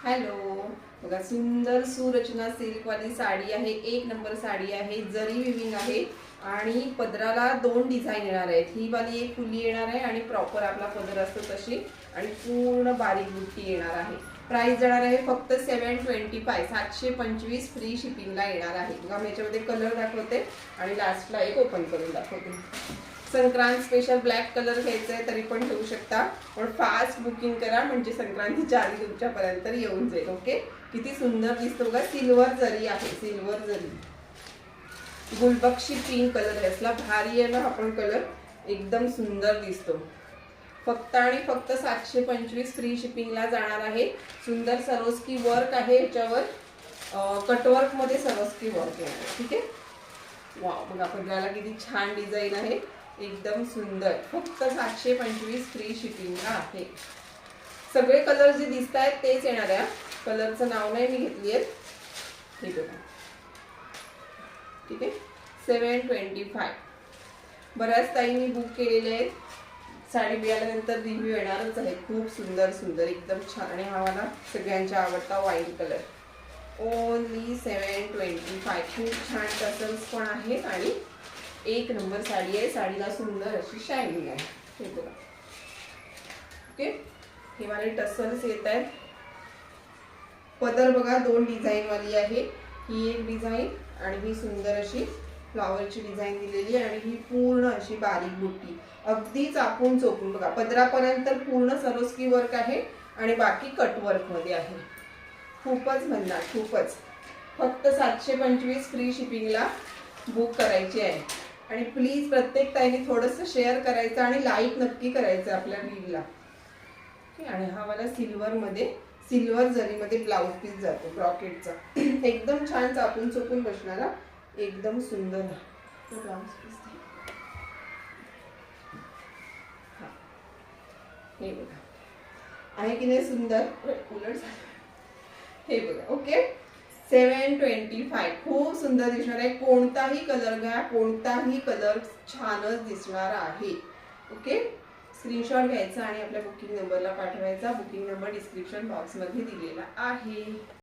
Hello, बघा सुंदर सुरचना silk वाली साडी आहे. एक नंबर साडी आहे. जरी विविंग आहे आणि पदराला दोन डिझाईन येणार आहेत. ही वाली एक फुली येणार आहे आणि प्रॉपर आपला पदर असतो तशी आणि पूर्ण बारीक बुट्टी येणार आहे. प्राइस जाणार आहे फक्त 725 725 फ्री शिपिंगला येणार आहे. बघा मी याच्यामध्ये कलर दाखवते आणि लास्टला एक ओपन करून दाखवते. संक्रांत स्पेशल ब्लॅक कलर घ्यायचा आहे तरी पण ठेवू शकता, पण फास्ट बुकिंग करा म्हणजे संक्रांतीच्या आधी तुमच्यापर्यंत येऊन जाईल. ओके, किती सुंदर दिसतो बघा. सिल्वर जरी आहे, सिल्वर जरी, गुलबक्षी पिंक कलर आहे. असला भारी आहे ना हा पण कलर, एकदम सुंदर दिसतो. फक्त आणि फक्त 725 फ्री शिपिंगला जाणार आहे. सुंदर सरोस्की वर्क आहे याच्यावर, कटवर्क मध्ये सरोस्की वर्क आहे. ठीक आहे, वाव बघा पदराला किती छान डिझाईन आहे, एकदम सुंदर. फक्त 725 फ्री शिपिंग आहे. सगळे कलर जे दिसत आहेत तेच येणार आहे. कलरचं नाव नाही मी घेतली आहे. हे बघा, ठीक आहे. 725. बऱ्याच ताईंनी बुक केलेले आहेत. साडी मिळाल्यानंतर रिव्ह्यू येणारच आहे. खूप सुंदर सुंदर, एकदम छान. आणि हा मला सगळ्यांचा आवडता वाईन कलर. ओनली 725. खूप छान टसल्स पण आहेत आणि एक नंबर साडी आहे. साडीला सुंदर अशी शायनिंग आहे. हे बघा, ओके. हे वाले टसल्स येत आहेत. पदर बघा दोन डिझाईन वाली आहे. ही एक डिझाईन आणि ही सुंदर अशी फ्लॉवरची डिझाईन दिलेली आहे आणि ही पूर्ण अशी बारीक बुट्टी, अगदी चापून चोपून बघा. पदरापर्यंत पूर्ण सरोस्की वर्क आहे आणि बाकी कटवर्क मध्ये आहे. खूपच म्हणणार, खूपच. फक्त 725 फ्री शिपिंगला बुक करायची आहे. आणि प्लीज प्रत्येक ताईने थोडंसं शेअर करायचं आणि लाईक नक्की करायचं आपल्या रीलला. आणि हा वाला सिल्वर मध्ये, सिल्वर जरीमध्ये ब्लाउज पीस जातो ब्रॉकेटचा. एकदम छान चापून चोपून बसणारा, एकदम सुंदर ब्लाउज पीस. हे बघा, आहे की नाही सुंदर. उलट हे बघा, ओके. 725. खूप सुंदर दिसणार आहे. कोणताही कलर घ्या, कोणताही कलर छानच दिसणार आहे. ओके, स्क्रीनशॉट घ्यायचा आणि आपल्या बुकिंग नंबरला पाठवायचा. बुकिंग नंबर डिस्क्रिप्शन बॉक्समध्ये दिलेला आहे.